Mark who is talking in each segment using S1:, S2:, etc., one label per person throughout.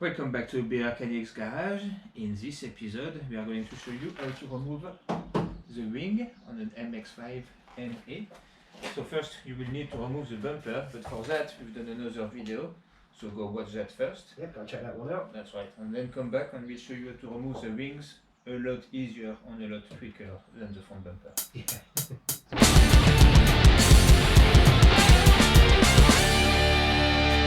S1: Welcome back to Beardchanics garage. In this episode we are going to show you how to remove the wing on an MX5 NA. So first you will need to remove the bumper, but for that we've done another video, so go watch that first.
S2: Yep, go check that one out.
S1: That's right, and then come back and we'll show you how to remove the wings a lot easier and a lot quicker than the front bumper.
S2: Yeah.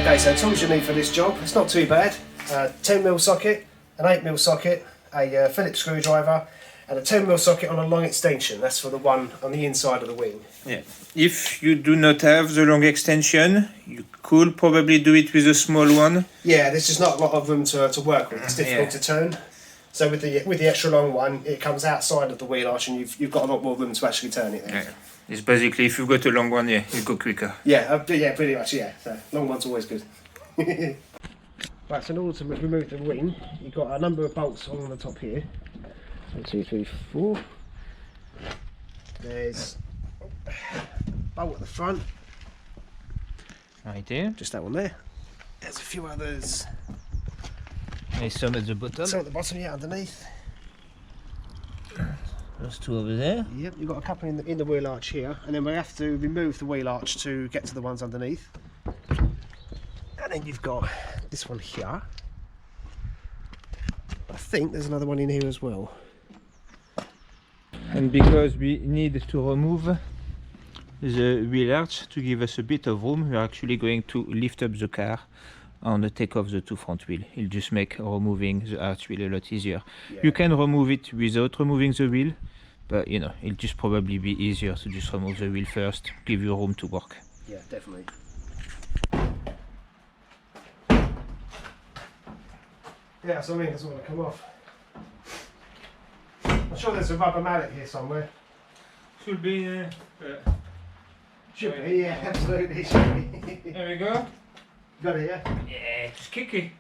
S2: Okay, so tools you need for this job, it's not too bad. 10mm socket, an 8mm socket, a Phillips screwdriver, and a 10mm socket on a long extension. That's for the one on the inside of the wing.
S1: Yeah. If you do not have the long extension, you could probably do it with a small one.
S2: Yeah, there's just not a lot of room to work with. It's difficult to turn. So with the extra long one, it comes outside of the wheel arch, and you've got a lot more room to actually turn it there.
S1: Yeah. It's basically, if you've got a long one, yeah, you go quicker.
S2: Yeah, yeah, pretty much, yeah. So long one's always good. Right, so in order to remove the wing, you've got a number of bolts along the top here. 1, 2, 3, 4. There's a bolt at the front.
S1: Right here.
S2: Just that one there. There's a few others.
S1: There's some at the bottom.
S2: Some at the bottom, yeah, underneath.
S1: There's two over there.
S2: Yep, you've got a couple in the wheel arch here, and then we have to remove the wheel arch to get to the ones underneath. And then you've got this one here. I think there's another one in here as well.
S1: And because we need to remove the wheel arch to give us a bit of room, we are actually going to lift up the car and take off the two front wheel. It'll just make removing the arch wheel a lot easier. Yeah. You can remove it without removing the wheel, but you know, it'll just probably be easier to just remove the wheel first, give you room to work.
S2: Yeah, definitely. Yeah, so I mean, doesn't want to come off. I'm sure there's a rubber mallet here somewhere.
S1: Should be
S2: should be, yeah, absolutely. Should be.
S1: There we go.
S2: Got it, yeah?
S1: Yeah, just kick it.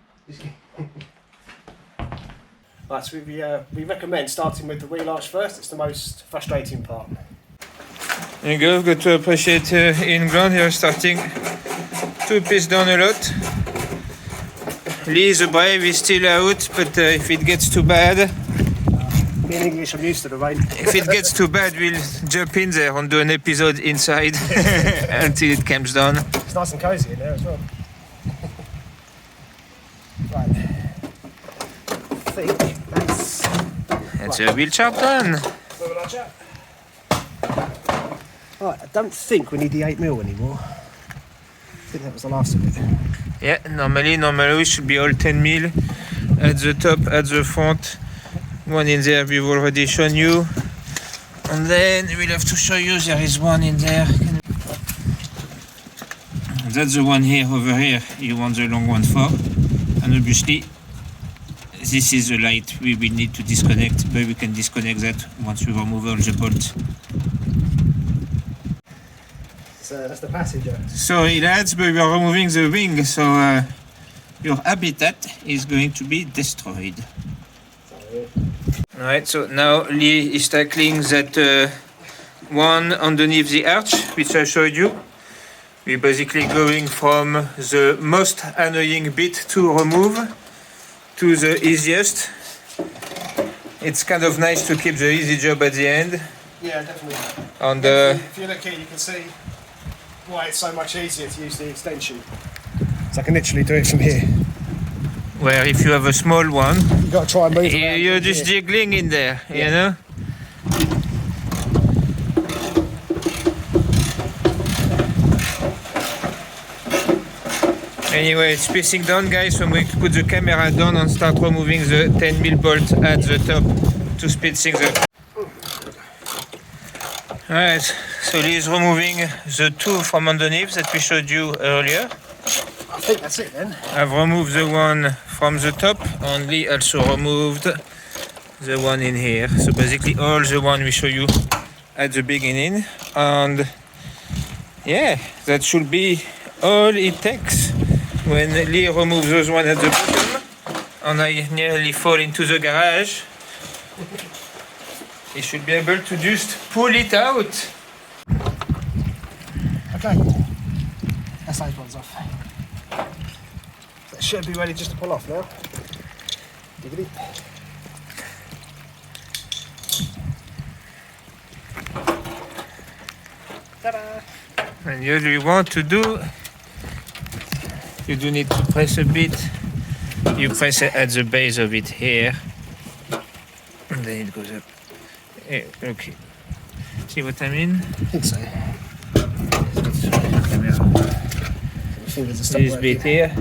S2: Right, so we recommend starting with the wheel arch first. It's the most frustrating part.
S1: There you go, I've got to appreciate England here starting to piss down a lot. Lee the brave is still out, but if it gets too bad...
S2: in English, I'm used to the rain.
S1: If it gets too bad, we'll jump in there and do an episode inside until it comes down.
S2: It's nice and cosy in there as well. Right. I think
S1: that's a wheel chart done.
S2: Right, I don't think we need the 8mm anymore. I think that was the last of it.
S1: Yeah, normally it should be all 10mm at the top, at the front. One in there we've already shown you. And then we'll have to show you there is one in there. That's the one here, over here, you want the long one for. And obviously, this is the light we will need to disconnect, but we can disconnect that once we remove all the bolts.
S2: So that's the passenger.
S1: So it adds, but we are removing the wing, so your habitat is going to be destroyed. Alright, so now Lee is tackling that one underneath the arch, which I showed you. We're basically going from the most annoying bit to remove to the easiest. It's kind of nice to keep the easy job at the end.
S2: Yeah, definitely.
S1: And
S2: if you look here, you can see why it's so much easier to use the extension. So I can literally do it from here.
S1: Where if you have a small one,
S2: you've got to try and move it.
S1: You're just jiggling in there, yeah. You know? Anyway, it's pissing down, guys, so I'm going to put the camera down and start removing the 10mm bolt at the top to speed things up. Alright, so Lee is removing the two from underneath that we showed you earlier.
S2: I think that's it then.
S1: I've removed the one from the top, and Lee also removed the one in here. So basically all the one we show you at the beginning. And yeah, that should be all it takes. When Lee removes those one at the bottom, and I nearly fall into the garage, he should be able to just pull it out.
S2: Okay, that's those ones off. should be ready just to pull off now. Diggity. Ta-da!
S1: And all you want to do, you do need to press a bit. You press it at the base of it here, and then it goes up. Yeah, okay. See what I mean?
S2: I think so. Fingers are stuck
S1: This
S2: right
S1: bit here,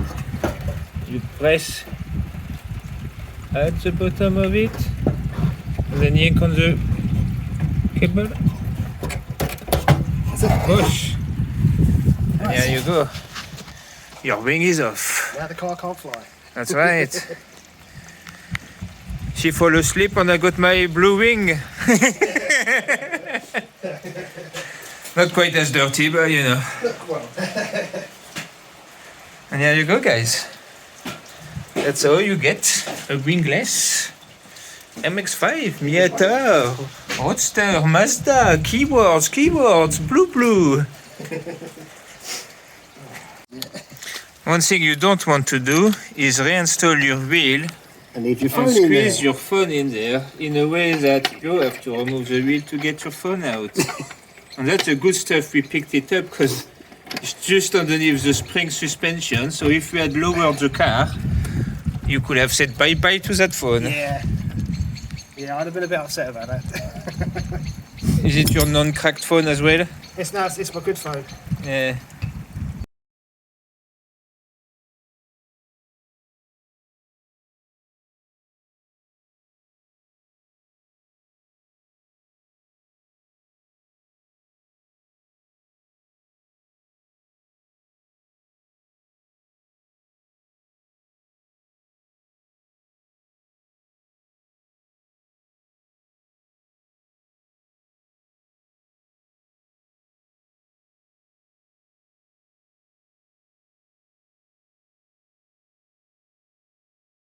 S1: you press at the bottom of it, and then yank on the cable. Push. And
S2: Nice.
S1: here you go. Your wing is off.
S2: Now the car can't fly.
S1: That's right. She fall asleep and I got my blue wing. Not quite as dirty, but you know.
S2: Well,
S1: And here you go, guys. That's how you get a wingless MX5, Miata, Roadster, Mazda, keywords, blue. One thing you don't want to do is reinstall your wheel
S2: and leave your phone
S1: and
S2: in
S1: squeeze
S2: there.
S1: your phone in there in a way that you have to remove the wheel to get your phone out. And that's the good stuff. We picked it up because it's just underneath the spring suspension. So if we had lowered the car, you could have said bye-bye to that phone.
S2: Yeah. Yeah, I'd have been a bit upset about that.
S1: Is it your non-cracked phone as well?
S2: It's my good phone.
S1: Yeah.